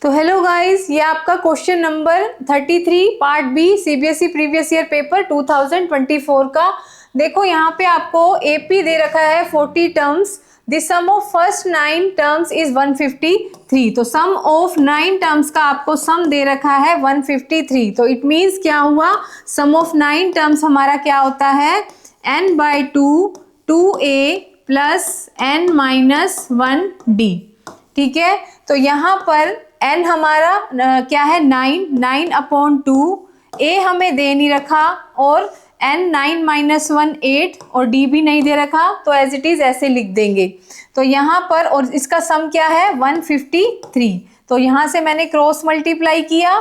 तो hello guys, ये आपका question number 33 part B CBSE previous year paper 2024 का। देखो यहाँ पे आपको एपी दे रखा है 40 terms. The sum of first 9 terms is 153। तो सम ऑफ 9 टर्म्स का आपको सम दे रखा है 153। तो इट मीन्स क्या हुआ, सम ऑफ 9 टर्म्स हमारा क्या होता है n/2 2a plus n minus 1d। ठीक है, तो यहाँ पर n हमारा क्या है 9/2, a हमें दे नहीं रखा और n 9 माइनस 1 8 और d भी नहीं दे रखा, तो एज इट इज ऐसे लिख देंगे। तो यहाँ पर और इसका सम क्या है 153। तो यहाँ से मैंने क्रॉस मल्टीप्लाई किया,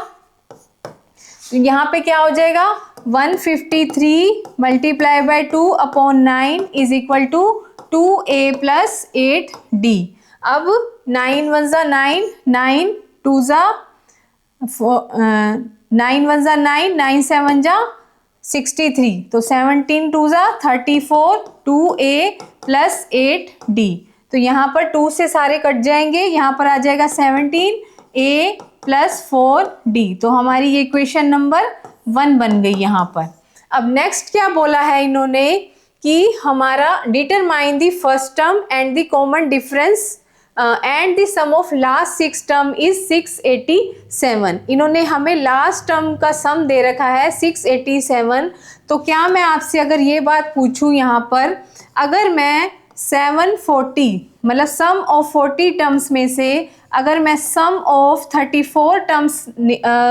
तो यहाँ पे क्या हो जाएगा 153 multiply by 2/9 is equal to 2a plus 8d। अब 9 1 जा 9, 9 2 जा 9 1 जा 9, 9 7 जा 63, तो 17 2 जा 34, 2a प्लस 8d। तो यहाँ पर 2 से सारे कट जाएंगे, यहाँ पर आ जाएगा 17a प्लस 4d। तो हमारी ये इक्वेशन नंबर 1 बन गई यहाँ पर। अब नेक्स्ट क्या बोला है इन्होंने कि हमारा determine the first term and the common difference and the sum of last 6 term is 687। इन्होंने हमें लास्ट टर्म का सम दे रखा है 687। तो क्या मैं आपसे अगर ये बात पूछूं यहाँ पर, अगर मैं 740 मतलब सम ऑफ 40 टर्म्स में से अगर मैं सम ऑफ 34 टर्म्स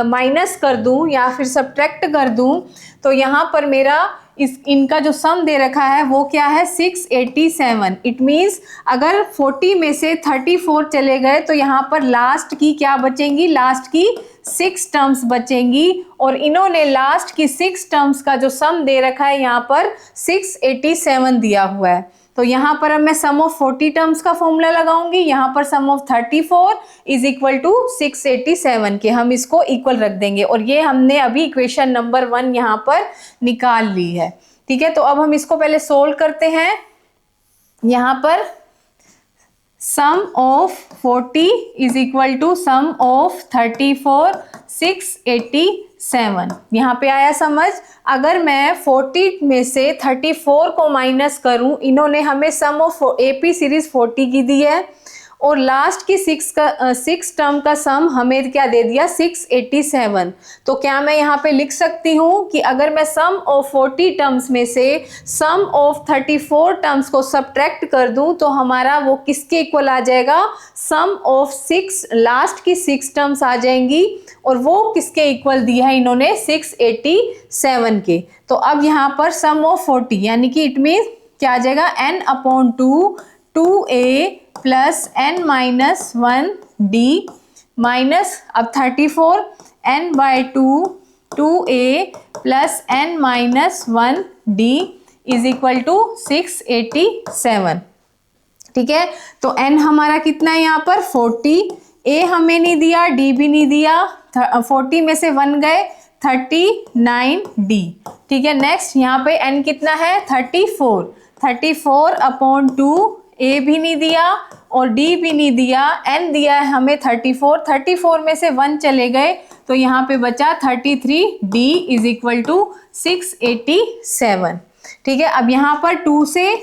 माइनस कर दूं या फिर सब्ट्रैक्ट कर दूं, तो यहाँ पर मेरा इनका जो सम दे रखा है वो क्या है 687। इट मीन्स अगर 40 में से 34 चले गए तो यहाँ पर लास्ट की क्या बचेंगी, लास्ट की 6 टर्म्स बचेंगी। और इन्होंने लास्ट की 6 टर्म्स का जो सम दे रखा है यहाँ पर 687 दिया हुआ है। तो यहाँ पर अब मैं सम ऑफ 40 टर्म्स का फॉर्मूला लगाऊंगी, यहाँ पर sum of 34 is equal to 687 के हम इसको इक्वल रख देंगे। और ये हमने अभी इक्वेशन नंबर 1 यहाँ पर निकाल ली है। ठीक है, तो अब हम इसको पहले सोल्व करते हैं। यहाँ पर sum of 40 is equal to sum of 34 687। यहाँ पे आया समझ। अगर मैं 40 में से 34 को माइनस करूं, इन्होंने हमें सम ऑफ एपी सीरीज 40 की दी है और लास्ट की 6 टर्म का सम हमें क्या दे दिया 687। तो क्या मैं यहाँ पे लिख सकती हूँ कि अगर मैं सम ऑफ 40 टर्म्स में से सम ऑफ 34 टर्म्स को सब्ट्रैक्ट कर दूँ तो हमारा वो किसके इक्वल आ जाएगा, सम ऑफ 6 लास्ट की 6 टर्म्स आ जाएंगी और वो किसके इक्वल दिया है इन्होंने 687 के। तो अब यहाँ पर सम ऑफ 40 यानी कि इट मीन क्या आ जाएगा n/2 2a plus n minus 1d minus अब 34 n/2 2a plus n minus 1d is equal to 687। ठीक है, तो n हमारा कितना है यहाँ पर 40, a हमें नहीं दिया, d भी नहीं दिया, 40 में से 1 गए 39d। ठीक है, नेक्स्ट यहाँ पे n कितना है 34/2, a भी नहीं दिया और d भी नहीं दिया, n दिया है हमें 34 में से 1 चले गए तो यहाँ पे बचा 33d इज इक्वल टू 687। ठीक है, अब यहाँ पर 2 से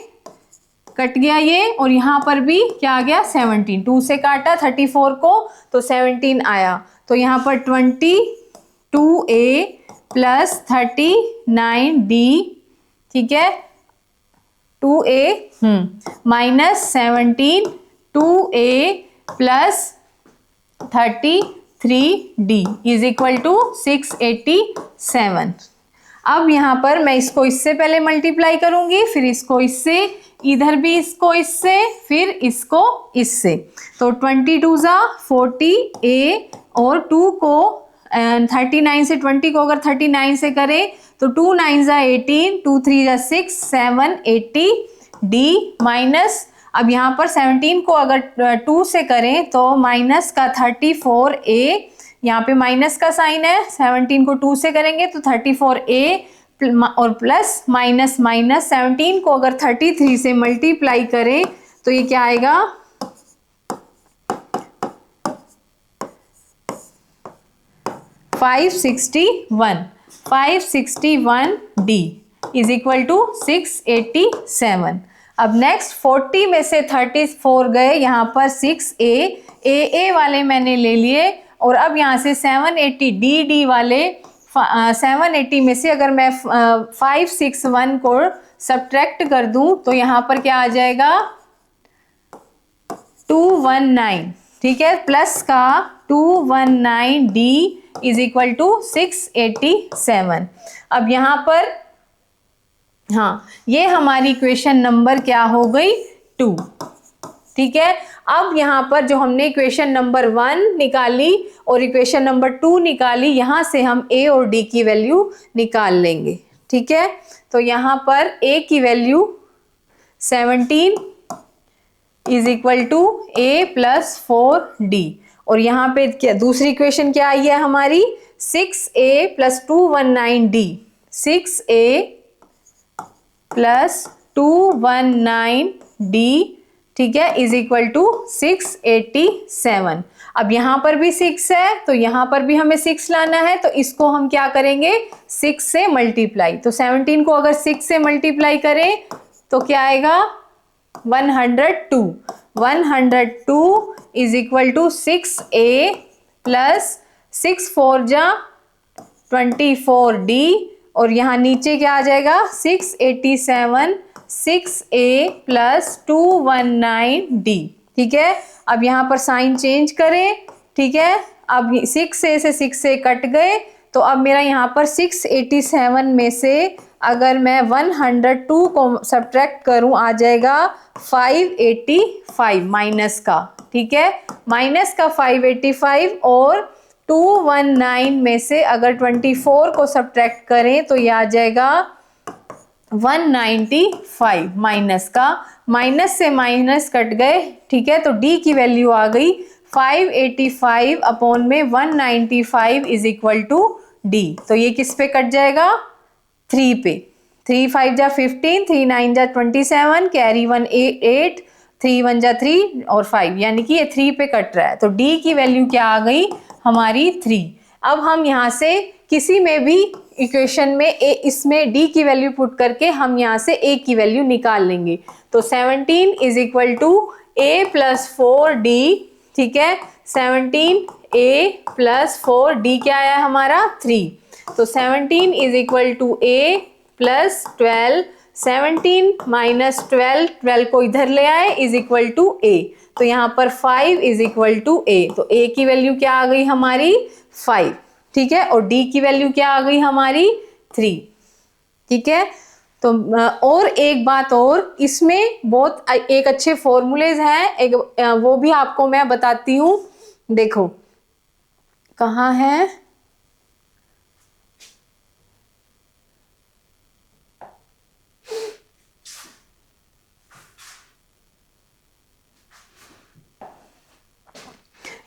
कट गया ये और यहाँ पर भी क्या आ गया 17, 2 से काटा 34 को तो 17 आया। तो यहाँ पर 22a प्लस 39d, ठीक है 2a minus 17 2a plus 33d is equal to 687। अब यहाँ पर मैं इसको इससे पहले मल्टीप्लाई करूंगी, फिर इसको इससे, इधर भी इसको इससे, फिर इसको इससे। तो 22 जा 40a और 2 को 39 से 20 को अगर 39 से करें तो 2 9 जा 18, 2 3 जा 6 7 80d माइनस अब यहाँ पर 17 को अगर 2 से करें तो माइनस का 34a, यहाँ पे माइनस का साइन है, 17 को 2 से करेंगे तो 34a और प्लस माइनस माइनस 17 को अगर 33 से मल्टीप्लाई करें तो ये क्या आएगा 561 डी इज इक्वल टू 687। अब नेक्स्ट 40 में से 34 गए, यहाँ पर 6A वाले मैंने ले लिए, और अब यहाँ से 780 डी वाले 780 में से अगर मैं 561 को सब्ट्रैक्ट कर दूं तो यहाँ पर क्या आ जाएगा 219, ठीक है, प्लस का 219 डी इज इक्वल टू 687। अब यहाँ पर हाँ, ये हमारी इक्वेशन नंबर क्या हो गई 2, ठीक है। अब यहाँ पर जो हमने इक्वेशन नंबर 1 निकाली और इक्वेशन नंबर 2 निकाली, यहाँ से हम a और d की वैल्यू निकाल लेंगे, ठीक है। तो यहाँ पर a की value 17 is equal to a plus 4d, और यहाँ पे क्या दूसरी इक्वेशन क्या आई है हमारी 6a plus 219d, 6a plus 219d, ठीक है, इज इक्वल टू 687। अब यहाँ पर भी 6 है तो यहाँ पर भी हमें 6 लाना है, तो इसको हम क्या करेंगे 6 से मल्टीप्लाई। तो 17 को अगर 6 से मल्टीप्लाई करें तो क्या आएगा 102 is equal to 6a plus 6 4 जा 24d, और यहाँ नीचे क्या आ जाएगा 687 6a प्लस 219d, ठीक है। अब यहाँ पर साइन चेंज करें, ठीक है। अब 6a से 6a कट गए, तो अब मेरा यहाँ पर 687 में से अगर मैं 102 को सब्ट्रैक्ट करूँ आ जाएगा 585 माइनस का, ठीक है, माइनस का 585, और 219 में से अगर 24 को सब्ट्रैक्ट करें तो ये आ जाएगा 195 माइनस का, माइनस से माइनस कट गए, ठीक है। तो d की वैल्यू आ गई 585 अपॉन में 195 इज इक्वल टू d। तो ये किस पे कट जाएगा 3 पे, 3 5 जा 15, 3 9 जा 27, कैरी 1 8, 3 1 जा 3 और 5, यानी कि ये 3 पे कट रहा है। तो d की वैल्यू क्या आ गई हमारी 3। अब हम यहाँ से किसी में भी इक्वेशन में इसमें d की वैल्यू पुट करके हम यहाँ से a की वैल्यू निकाल लेंगे। तो 17 is equal to a plus 4d, ठीक है, 17a प्लस 4d क्या आया हमारा 3। तो 17 is equal to a plus 12, 17 minus 12, 12 को इधर ले आए इज इक्वल टू a। तो यहाँ पर 5 इज इक्वल टू a, तो a की वैल्यू क्या आ गई हमारी 5, ठीक है, और d की वैल्यू क्या आ गई हमारी 3, ठीक है। तो और एक बात और, इसमें बहुत एक अच्छे फॉर्मूलेज हैं, एक वो भी आपको मैं बताती हूँ। देखो कहाँ है,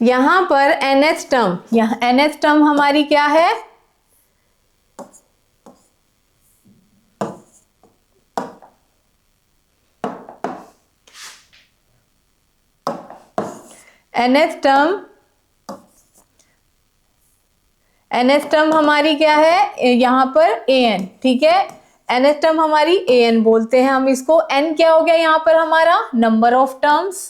यहां पर nth टर्म, यहाँ nth टर्म हमारी क्या है nth टर्म हमारी क्या है यहाँ पर an, ठीक है, nth टर्म हमारी an बोलते हैं हम इसको। n क्या हो गया यहाँ पर हमारा नंबर ऑफ टर्म्स,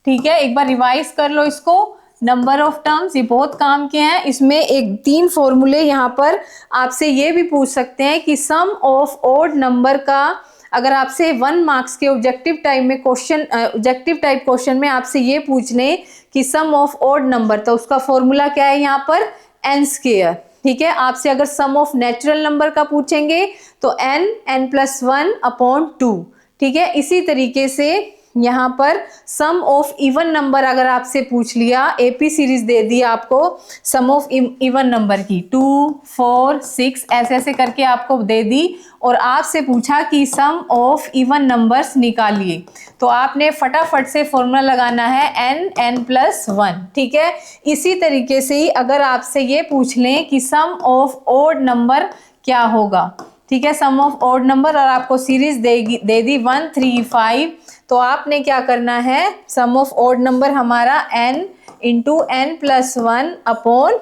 ठीक है, एक बार रिवाइज कर लो इसको, नंबर ऑफ टर्म्स, ये बहुत काम के हैं। इसमें एक 3 फॉर्मूले यहाँ पर आपसे ये भी पूछ सकते हैं कि सम ऑफ ऑड नंबर का, अगर आपसे 1 मार्क्स के ऑब्जेक्टिव टाइप में क्वेश्चन, ऑब्जेक्टिव टाइप क्वेश्चन में आपसे ये पूछ लें कि सम ऑफ ऑड नंबर, तो उसका फॉर्मूला क्या है यहाँ पर n स्क्वायर, ठीक है। आपसे अगर सम ऑफ नेचुरल नंबर का पूछेंगे तो n प्लस 1 अपॉन 2, ठीक है। इसी तरीके से यहाँ पर सम ऑफ इवन नंबर अगर आपसे पूछ लिया, एपी सीरीज दे दी आपको सम ऑफ इवन नंबर की 2 4 6 ऐसे ऐसे करके आपको दे दी, और आपसे पूछा कि सम ऑफ इवन नंबर्स निकालिए, तो आपने फटाफट से फॉर्मूला लगाना है n प्लस 1, ठीक है। इसी तरीके से ही अगर आपसे ये पूछ लें कि सम ऑफ ऑड नंबर क्या होगा, ठीक है, सम ऑफ ऑड नंबर, और आपको सीरीज दे दी 1 3 5, तो आपने क्या करना है सम ऑफ ऑड नंबर हमारा n into n plus 1 upon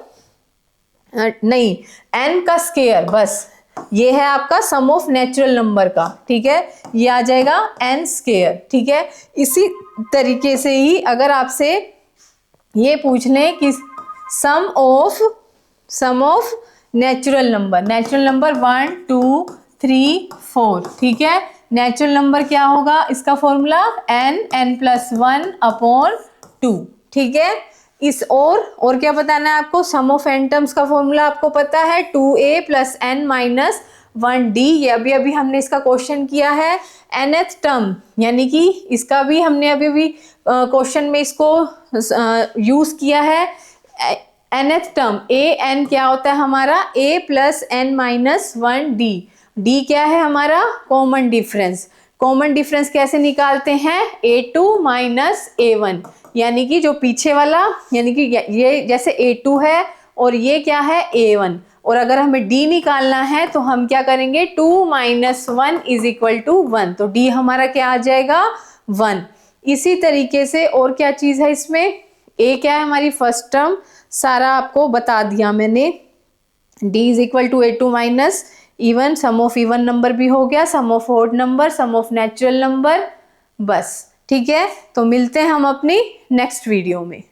नहीं, n का स्क्वायर, बस ये है आपका सम ऑफ नेचुरल नंबर का, ठीक है, ये आ जाएगा n स्क्वायर, ठीक है। इसी तरीके से ही अगर आपसे ये पूछ लें कि सम ऑफ नेचुरल नंबर 1 2 3 4, ठीक है, नेचुरल नंबर क्या होगा, इसका फॉर्मूला n+1/2, ठीक है। इस और क्या बताना है आपको, सम ऑफ n टर्म्स का फॉर्मूला आपको पता है 2a + n-1d, ये अभी हमने इसका क्वेश्चन किया है। nth टर्म यानी कि इसका भी हमने अभी क्वेश्चन में इसको यूज किया है। nth टर्म an क्या होता है हमारा, a + n-1d, d क्या है हमारा, कॉमन डिफरेंस। कॉमन डिफरेंस कैसे निकालते हैं, a2 - a1, यानी कि जो पीछे वाला, यानी कि ये जैसे a2 है और ये क्या है a1, और अगर हमें d निकालना है तो हम क्या करेंगे, 2 - 1 = 1, तो d हमारा क्या आ जाएगा, 1। इसी तरीके से और क्या चीज़ है इसमें, a क्या है हमारी फर्स्ट टर्म, सारा आपको बता दिया मैंने, d = a2 - even, sum of even number भी हो गया, sum of odd number, sum of natural number, बस, ठीक है। तो मिलते हैं हम अपनी नेक्स्ट वीडियो में।